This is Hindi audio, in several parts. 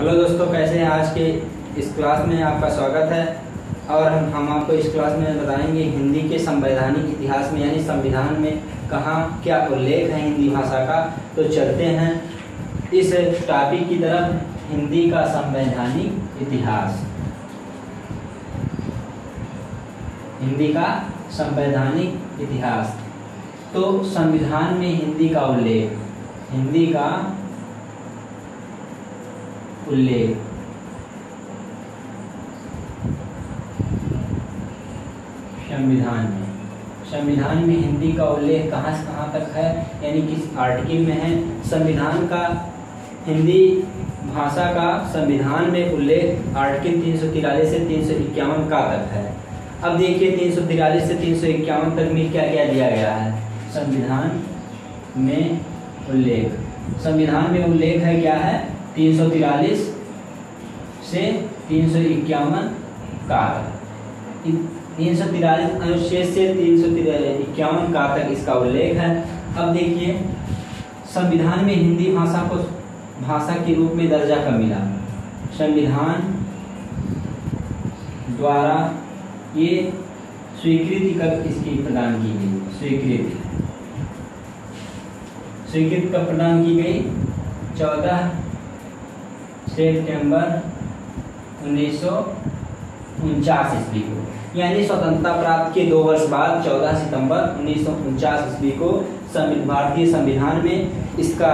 हेलो दोस्तों, कैसे हैं? आज के इस क्लास में आपका स्वागत है। और हम आपको इस क्लास में बताएंगे हिंदी के संवैधानिक इतिहास में, यानी संविधान में कहाँ क्या उल्लेख है हिंदी भाषा का। तो चलते हैं इस टॉपिक की तरफ, हिंदी का संवैधानिक इतिहास। हिंदी का संवैधानिक इतिहास। तो संविधान में हिंदी का उल्लेख, हिंदी का उल्लेख संविधान में हिंदी का उल्लेख कहाँ से कहाँ तक है, यानी किस आर्टिकल में है। संविधान का हिंदी भाषा का संविधान में उल्लेख आर्टिकल 343 से 351 का तक है। अब देखिए 343 से 351 तक में क्या क्या दिया गया है। संविधान में उल्लेख है क्या है, 343 से 351 का। 343 अनुच्छेद से 351 का तक इसका उल्लेख है। अब देखिए संविधान में हिंदी भाषा को भाषा के रूप में दर्जा कब मिला। संविधान द्वारा ये स्वीकृति कब इसकी प्रदान की गई। स्वीकृति कब प्रदान की गई, 14 सितंबर 1949 ईस्वी को, यानी स्वतंत्रता प्राप्त के 2 वर्ष बाद 14 सितंबर 1949 ईस्वी को भारतीय संविधान में इसको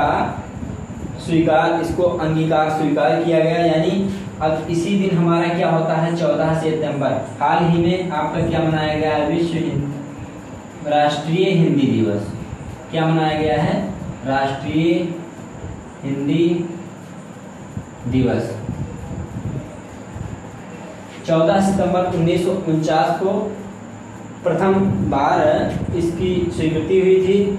अंगीकार स्वीकार किया गया। यानी अब इसी दिन हमारा क्या होता है, 14 सितंबर। हाल ही में आपका क्या मनाया गया है, विश्व राष्ट्रीय हिंदी दिवस। क्या मनाया गया है, राष्ट्रीय हिंदी दिवस। 14 सितंबर 1949 को प्रथम बार इसकी स्वीकृति हुई थी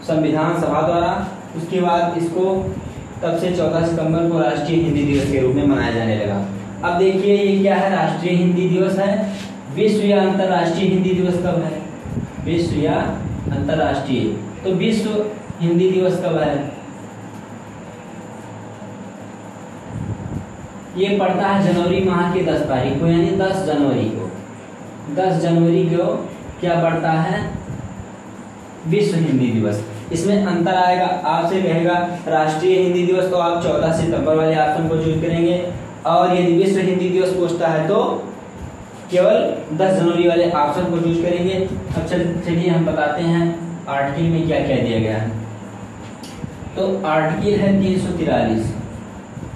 संविधान सभा द्वारा। उसके बाद इसको तब से 14 सितंबर को राष्ट्रीय हिंदी दिवस के रूप में मनाया जाने लगा। अब देखिए ये क्या है, राष्ट्रीय हिंदी दिवस है। विश्व या अंतर्राष्ट्रीय हिंदी दिवस कब है, विश्व या अंतर्राष्ट्रीय। तो विश्व हिंदी दिवस कब है, ये पड़ता है जनवरी माह के 10 तारीख को, यानी 10 जनवरी को क्या पड़ता है, विश्व हिंदी दिवस। इसमें अंतर आएगा, आपसे कहेगा राष्ट्रीय हिंदी दिवस तो आप 14 सितंबर वाले ऑप्शन को चूज करेंगे, और यदि विश्व हिंदी दिवस पूछता है तो केवल 10 जनवरी वाले ऑप्शन को चूज करेंगे। अब चलिए हम बताते हैं आर्टिकल में क्या क्या दिया गया है। तो आर्टिकल है 343,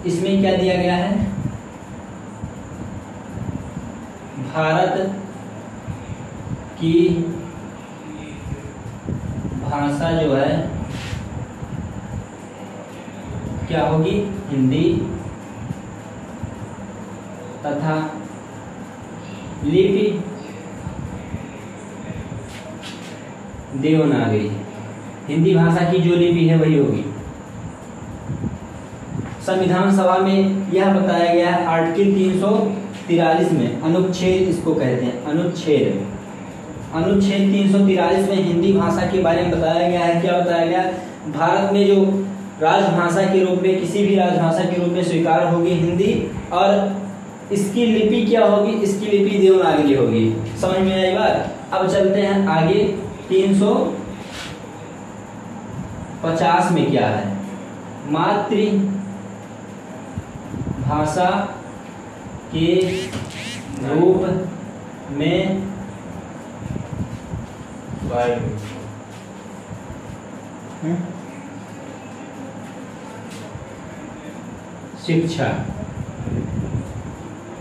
इसमें क्या दिया गया है, भारत की भाषा जो है क्या होगी, हिंदी, तथा लिपि देवनागरी। हिंदी भाषा की जो लिपि है वही होगी। संविधान सभा में यह बताया गया है आर्टिकल 343 में, अनुच्छेद इसको कहते हैं, अनुच्छेद 343 में हिंदी भाषा के बारे में बताया गया है। क्या बताया गया, भारत में जो राजभाषा के रूप में, किसी भी राजभाषा के रूप में स्वीकार होगी हिंदी, और इसकी लिपि क्या होगी, इसकी लिपि देवनागरी होगी। समझ में आई बात। अब चलते हैं आगे, 350 में क्या है, मातृभाषा के रूप में शिक्षा।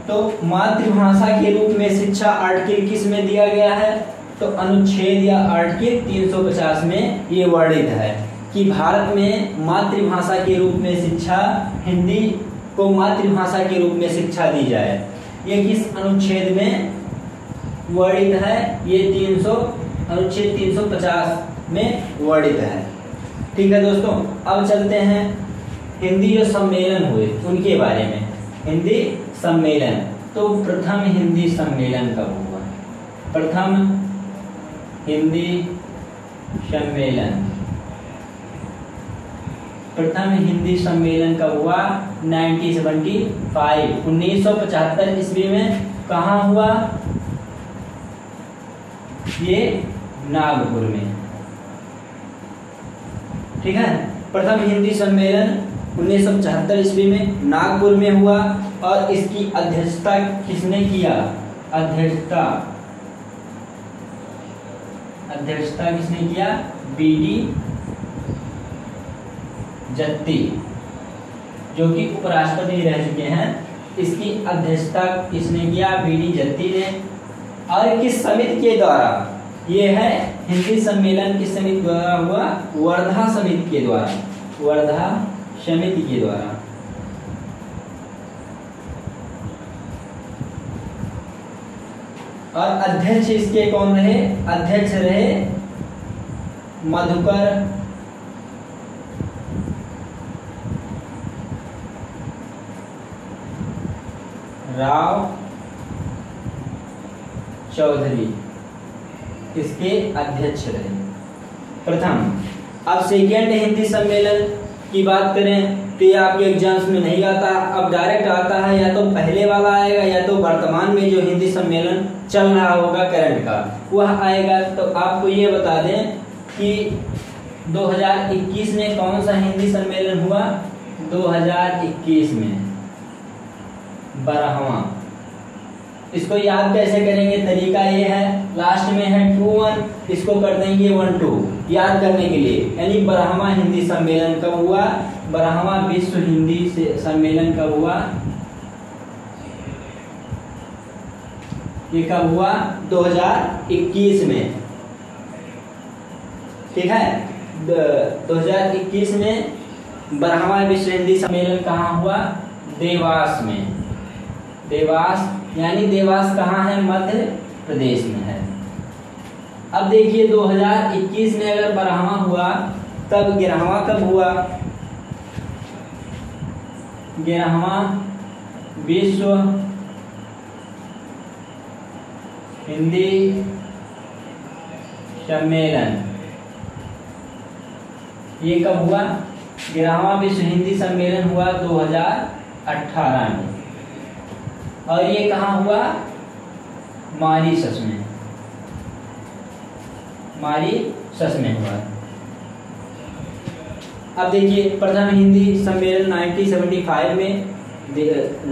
तो मातृभाषा के रूप में शिक्षा आर्टिकल किस में दिया गया है, तो अनुच्छेद या आर्टिकल 350 में ये वर्णित है कि भारत में मातृभाषा के रूप में शिक्षा, हिंदी को मातृभाषा के रूप में शिक्षा दी जाए। ये किस अनुच्छेद में वर्णित है, ये अनुच्छेद 350 में वर्णित है। ठीक है दोस्तों, अब चलते हैं हिंदी जो सम्मेलन हुए उनके बारे में। हिंदी सम्मेलन, तो प्रथम हिंदी सम्मेलन कब हुआ, प्रथम हिंदी सम्मेलन प्रथम हिंदी सम्मेलन कब हुआ? 1975 ईस्वी में। कहाँ हुआ? ये नागपुर में। ठीक है, प्रथम हिंदी सम्मेलन 1975 ईस्वी में नागपुर में हुआ और इसकी अध्यक्षता किसने किया? अध्यक्षता किसने किया? बीडी जत्ती, जो कि उपराष्ट्रपति रह चुके हैं। इसकी अध्यक्षता किसने किया? बीडी जत्ती ने। और किस समिति के द्वारा? ये है हिंदी सम्मेलन किस समिति द्वारा हुआ? वर्धा समिति के द्वारा। वर्धा समिति के द्वारा। और अध्यक्ष इसके कौन रहे? अध्यक्ष रहे मधुकर राव चौधरी, इसके अध्यक्ष रहे प्रथम। अब सेकेंड हिंदी सम्मेलन की बात करें तो ये आपके एग्जाम्स में नहीं आता, अब डायरेक्ट आता है या तो पहले वाला आएगा या तो वर्तमान में जो हिंदी सम्मेलन चल रहा होगा करंट का वह आएगा। तो आपको ये बता दें कि 2021 में कौन सा हिंदी सम्मेलन हुआ? 2021 में 12वां। इसको याद कैसे करेंगे? तरीका ये है, लास्ट में है 2-1, इसको कर देंगे 1-2 याद करने के लिए। यानी 12वां हिंदी सम्मेलन कब हुआ? 12वां विश्व हिंदी सम्मेलन कब हुआ? ये कब हुआ? 2021 में। ठीक है, 2021 में 12वां विश्व हिंदी सम्मेलन कहाँ हुआ? देवास में। देवास, यानी देवास कहाँ है? मध्य प्रदेश में है। अब देखिए 2021 में अगर 12वां हुआ तब 11वां कब हुआ? 11वां विश्व हिंदी सम्मेलन ये कब हुआ? 11वां विश्व हिंदी सम्मेलन हुआ 2018 में। और ये कहाँ हुआ? मॉरिशस में। मॉरिशस में हुआ। अब देखिए प्रथम हिंदी सम्मेलन 1975 में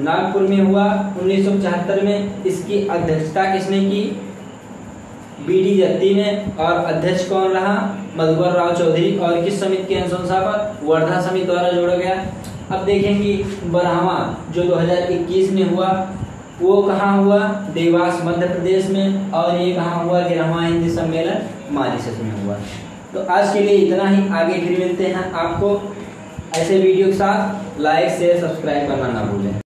नागपुर में हुआ। 1975 में इसकी अध्यक्षता किसने की? बीडी जत्ती ने। और अध्यक्ष कौन रहा? मधुकर राव चौधरी। और किस समिति के अनुशंसा पर? वर्धा समिति द्वारा जोड़ा गया। अब देखेंगे 12वां जो 2021 में हुआ वो कहाँ हुआ? देवास मध्य प्रदेश में। और ये कहाँ हुआ? 11वां हिंदी सम्मेलन मॉरिशस में हुआ। तो आज के लिए इतना ही, आगे फिर मिलते हैं। आपको ऐसे वीडियो के साथ लाइक शेयर सब्सक्राइब करना ना भूलें।